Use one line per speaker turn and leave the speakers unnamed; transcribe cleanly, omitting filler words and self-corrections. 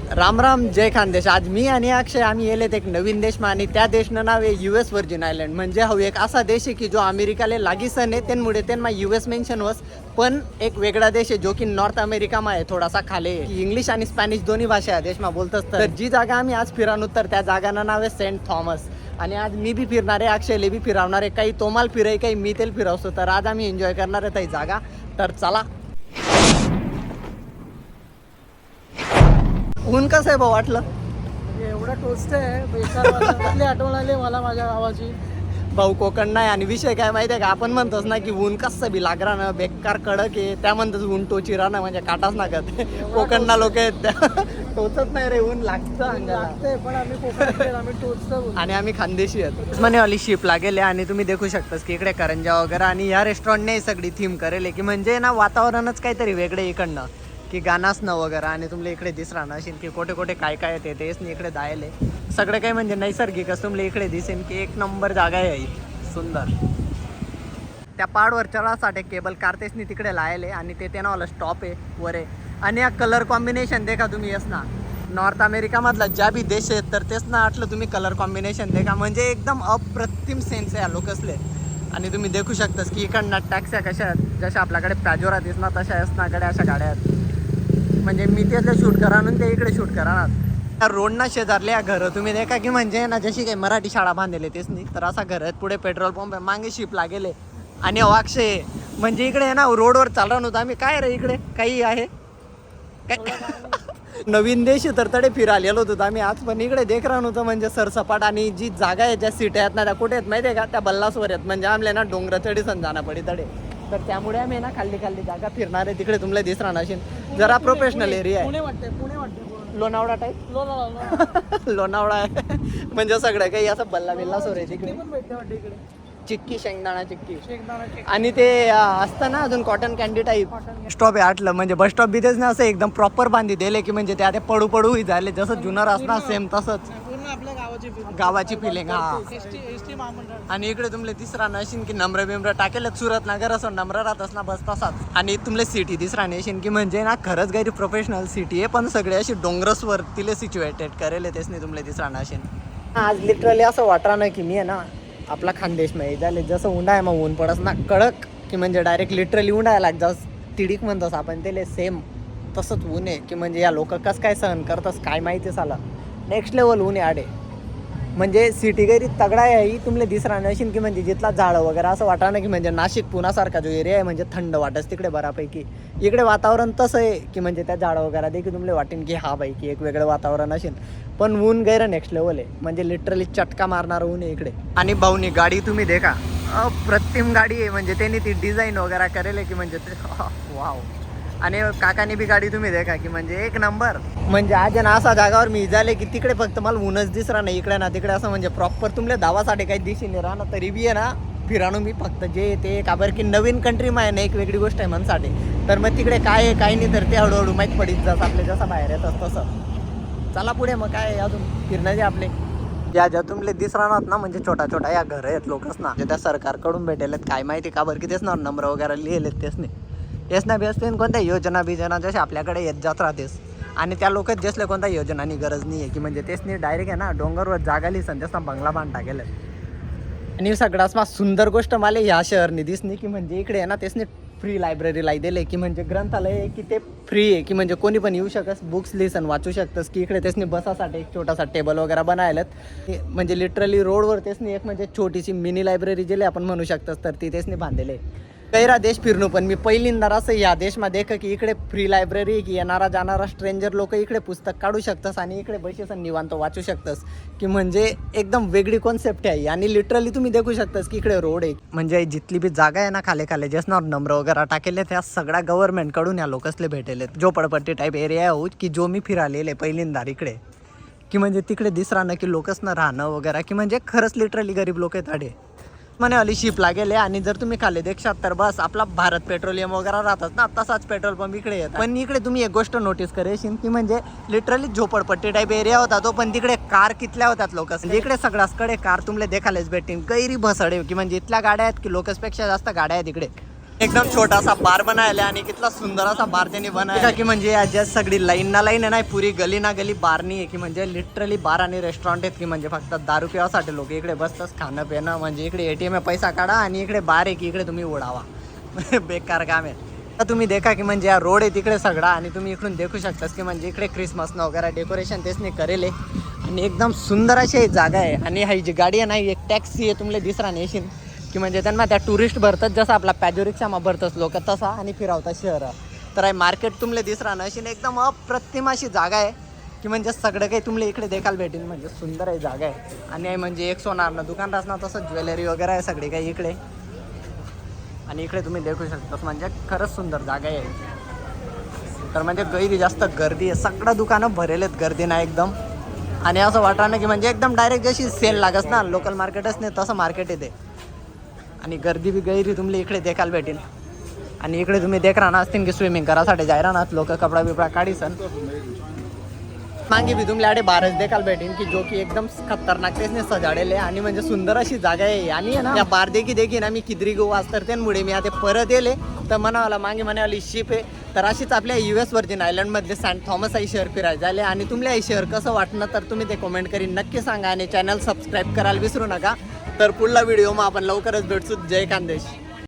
राम राम, जय खानदेश. आज मी आणि अक्षय आम्ही येलेत एक नवीन देशमा आणि त्या देशनं नाव आहे US व्हर्जिन आयलंड. म्हणजे हा एक असा देश आहे की जो अमेरिकाला लागीसन आहे, त्यामुळे त्यांना US मेन्शन वस. पण एक वेगळा देश आहे जो की नॉर्थ अमेरिकामा आहे, थोडासा खाली आहे. इंग्लिश आणि स्पॅनिश दोन्ही भाषा या देशमा बोलतात. तर जी जागा आम्ही आज फिरानो तर त्या जागाचं नाव आहे सेंट थॉमस. आणि आज मी बी फिरणार आहे, अक्षयले बी फिरवणार आहे. काही तोमाल फिराय, काही मी तेल फिरवतो. तर आज आम्ही एन्जॉय करणार आहे ती जागा. तर चला. ऊन कसं आहे भाऊ वाटलं?
एवढा टोस्ट आहे बेकार आठवण आली मला माझ्या गावाची.
भाऊ कोकण नाही. आणि विषय काय माहिती आहे का, आपण म्हणतोच ना की ऊन कसं बी लागरा ना बेकार कडक आहे, त्या म्हणतोच ऊन टोची राहणं म्हणजे काटाच नाकत. कोकणना लोक आहेत टोचत नाही रे, ऊन लागतं अंगाला.
पण आम्ही कोकणातले, आम्ही टोचतो
आणि आम्ही खानदेशी आहेत. मनेवाली शिप लागेल आणि तुम्ही देखू शकता की इकडे करंजा वगैरे. आणि या रेस्टॉरंटने सगळी थीम करेल की म्हणजे ना वातावरणच काहीतरी वेगळे इकडनं की गाणासनं वगैरे. आणि तुमले इकडे दिसणार नशील की कोठे कोठे काय काय येते तेच नाही इकडे जायले. सगळं काही म्हणजे नैसर्गिकच तुमले इकडे दिसेल की एक नंबर जागा आहे ही सुंदर. त्या पाडवर चढासाठी केबल कारतेसनी तिकडे लायले आणि ते त्यांना स्टॉप आहे वर आहे. आणि या कलर कॉम्बिनेशन देखा तुम्ही येस ना, नॉर्थ अमेरिकामधला ज्या बी देश आहेत तर तेच ना आटलं तुम्ही कलर कॉम्बिनेशन देखा, म्हणजे एकदम अप्रतिम सेन्स आहे या लोकसले. आणि तुम्ही देखू शकतास की इकडनं टॅक्स्या कशा आहेत, जशा आपल्याकडे पॅजोरा दिसणार तशा आहेस ना कडे अशा गाड्या आहेत. म्हणजे मी त्यातलं शूट करा आणि ते इकडे शूट करा. त्या रोडना शेजारले या घरं तुम्ही देखा की म्हणजे ना जशी काही मराठी शाळा बांधलेली तेच नाही तर असा घर आहेत. पुढे पेट्रोल पंप आहे, मागे शिप लागेले आणि अक्षय म्हणजे इकडे आहे ना रोडवर चालला नव्हतं आम्ही. काय रे इकडे काही आहे काय नवीन देश तर तडे फिरायला होतो आम्ही आज. पण इकडे देख राहत नव्हतं म्हणजे सरसपाट. आणि जी जागा आहे ज्या सीट आहेत ना त्या कुठे आहेत माहिती आहे का, त्या बल्लासवर आहेत. म्हणजे आमल्या ना डोंगर चढी सण जाणं पडी तडे. तर त्यामुळे आम्ही ना खाल्ली जागा फिरणार आहे. तिकडे तुम्हाला दिसणार नसेल, जरा प्रोफेशनल एरिया आहे.
पुणे वाटते
लोणावळा टाईप लोणावळा आहे म्हणजे सगळं काही असं बल्ला बिल्ला सोर आहे तिकडे. चिक्की शेंगदाणा चिक्की. आणि ते असतं ना अजून कॉटन कॅन्डी टाईप. स्टॉप आहे आटलं म्हणजे बस स्टॉप बी तेच ना असं एकदम प्रॉपर बांधी दिले की म्हणजे ते पडू पडू झाले जसं जुनार असणार सेम तसंच
आपल्या
गावाची फिलिंग. हा. आणि इकडे तुमले तिसरा नशीन की नम्र बिम्र टाकेल सुरत नगर असं नम्र राहत ना बस तसाच. आणि तुमले सिटी तिसरा नशीन की म्हणजे ना खरंच काही प्रोफेशनल सिटी आहे पण सगळे अशी डोंगरसवर तिले सिच्युएटेड करेल तेच नाही तुमले तिसरा नशीन. आज लिटरली असं वाटणार नाही की मी आहे ना आपला खानदेश मध्ये झाले जसं उंडा आहे मग ऊन पडस ना कडक की म्हणजे डायरेक्ट लिटरली उंडायला लागत तिडीक म्हणतस आपण त्याला सेम तसंच ऊन आहे की म्हणजे या लोक कसं काय सहन करतस काय माहिती साला. नेक्स्ट लेवल ऊन आहे आडे. म्हणजे सिटी गैरी तगडा आहे तुमले दिसणार नशीन की म्हणजे जिथला झाडं वगैरे असं वाटा ना की म्हणजे नाशिक पुण्यासारखा जो एरिया आहे म्हणजे थंड वाटस तिकडे बऱ्यापैकी. इकडे वातावरण तसं आहे की म्हणजे त्या झाडं वगैरे देखील तुमले वाटेन की हा बाई की एक वेगळं वातावरण असेल. पण ऊन गैर नेक्स्ट लेवल आहे म्हणजे लिटरली चटका मारणार ऊन आहे इकडे. आणि भाऊनी गाडी तुम्ही देखा अप्रतिम गाडी आहे म्हणजे त्यांनी ती डिझाईन वगैरे करेल की म्हणजे ते वाव. आणि काकाने बी गाडी तुम्ही देखा की म्हणजे एक नंबर. म्हणजे आज ना असा जागावर मी झाले की तिकडे फक्त मला ऊनच दिसरा नाही इकडे ना तिकडे असं म्हणजे प्रॉपर तुमल्या धावासाठी काही दिशी नाही राहणार. तरी बी आहे ना फिराणू मी फक्त जे ते का बरं की नवीन कंट्री मा आहे ना एक वेगळी गोष्ट आहे मनसाठी. तर मग तिकडे काय आहे काय नाही तर ते हळूहळू माहीत पडीत जसं आपले जसं बाहेर येतात तसं. चला पुढे मग काय अजून फिरण्याचे आपले ज्या तुमले दिसणार ना म्हणजे छोटा छोटा या घर आहेत लोकच ना त्या सरकारकडून भेटेलेत काय माहिती का बरं की तेच ना नंबर वगैरे लिहिलेत तेच नाही. येस ना बेसते कोणत्या योजना बिजना जसे आपल्याकडे येत जात राहतेस. आणि त्या लोकच जसले कोणत्या योजनानी गरज नाही आहे की म्हणजे तेच नाही डायरेक्ट आहे ना डोंगरवर जागाली संदेशना बंगला बांध टाकेल. आणि सगळ्यात सुंदर गोष्ट मला ह्या शहरनी दिसली की म्हणजे इकडे आहे ना तेच नाही फ्री लायब्ररी दिले की म्हणजे ग्रंथालय आहे की ते फ्री आहे की म्हणजे कोणी पण येऊ शकस बुक्स लिसन वाचू शकतस. की इकडे तेच नाही बसासाठी एक छोटासा टेबल वगैरे बनायलात म्हणजे लिटरली रोडवर तेच नाही एक म्हणजे छोटीशी मिनी लायब्ररी जिले आपण म्हणू शकतस तर ती तेच नाही बांधलेले. कैरा देश फिरणू पण मी पहिल्यांदा असं या देशमध्ये देख की इकडे फ्री लायब्ररी की येणारा जाणारा स्ट्रेंजर लोक इकडे पुस्तक काढू शकतस आणि इकडे बसेस निवांत वाचू शकतस की म्हणजे एकदम वेगळी कॉन्सेप्ट आहे. आणि लिटरली तुम्ही देखू शकतास की इकडे रोड आहे म्हणजे जिथली बी जागा आहे ना खाले जसणार नंबर वगैरे टाकेले त्या सगळ्या गव्हर्नमेंटकडून या लोकसले भेटेले. झोपडपट्टी टाईप एरिया होत की जो मी फिरालेले पहिल्यांदा इकडे की म्हणजे तिकडे दिसरा ना की लोकच ना राहणं वगैरे की म्हणजे खरंच लिटरली गरीब लोक आहेत आडे. मनेवाली शिप लागेल आणि जर तुम्ही खाली देशात तर बस आपला भारत पेट्रोलियम वगैरे राहतात ना तसाच पेट्रोल पंप इकडे येतात. पण इकडे तुम्ही एक गोष्ट नोटीस करेशील की म्हणजे लिटरली झोपडपट्टी टाईप एरिया होता तो पण तिकडे कार कितल्या होतात लोक म्हणजे इकडे सगळ्याचकडे कार तुमले देखायलाच भेटेल. गैरी भसडे की म्हणजे इथल्या गाड्या आहेत की लोकसपेक्षा जास्त गाड्या आहेत इकडे. एकदम छोटासा बार बनायला आणि कितला सुंदर असा बार त्यांनी बनायला की म्हणजे याच्यात सगळी लाईन ना लाईन आहे नाही पुरी गली ना गली बार नाही आहे की म्हणजे लिटरली बार आणि रेस्टॉरंट आहेत की म्हणजे फक्त दारू पिवासाठी लोक इकडे बसतात खाणं पिणं म्हणजे इकडे एटीएम आहे पैसा काढा आणि इकडे बार आहे की इकडे तुम्ही उडावा बेकार काम आहे. आता तुम्ही देखा की म्हणजे या रोड आहे तिकडे सगळा आणि तुम्ही इकडून देखू शकतास की म्हणजे इकडे क्रिसमसनं वगैरे डेकोरेशन तेच नाही करेल आणि एकदम सुंदर अशी ही जागा आहे. आणि ही जी गाडी आहे ना एक टॅक्सी आहे तुमले दिसरा नेशीन की म्हणजे त्यांना त्या टुरिस्ट भरतात जसं आपला पॅजो रिक्षामा भरतात लोक तसा आणि फिरवतात शहर. तर हे मार्केट तुमले दिसरा नशीन एकदम अप्रतिम अशी जागा आहे की म्हणजे सगळं काही तुमले इकडे देखायला भेटेल म्हणजे सुंदर आहे जागा आहे. आणि म्हणजे एक सोनारनं दुकान असणार तसं ज्वेलरी वगैरे आहे सगळी काही इकडे आणि इकडे तुम्ही देखू शकता म्हणजे खरंच सुंदर जागा आहे. तर म्हणजे गैरी जास्त गर्दी आहे सगळं दुकानं भरेल आहेत गर्दी ना एकदम आणि असं वाटणार ना की म्हणजे एकदम डायरेक्ट जशी सेल लागस ना लोकल मार्केटच नाही तसं मार्केट येते आणि गर्दी बी गैरी तुमले इकडे देखायला भेटेल. आणि इकडे तुम्ही देख राहणार असतील की स्विमिंग करासाठी जाय राहणार लोक कपडा बिपडा काढीसन मागे भी तुमल्याकडे बारच देखायला भेटेल की जो की एकदम खतरनाक तेच सजाडेल आहे आणि म्हणजे सुंदर अशी जागा आहे. आणि ना या बार देखी ना मी किदरी गो वाज तर त्यामुळे मी आता परत येले तर म्हणावाला मागे म्हणावाली शिप आहे. तर अशीच आपल्या US व्हर्जिन आयलंडमधले सेंट थॉमस आई शहर फिरायला झाले आणि तुमल्या आई शहर कसं वाटणं तर तुम्ही ते कमेंट करीन नक्की सांगा आणि चॅनल सबस्क्राईब करायला विसरू नका. तर पुढला व्हिडिओ मग आपण लवकरच भेटू. जय खानदेश.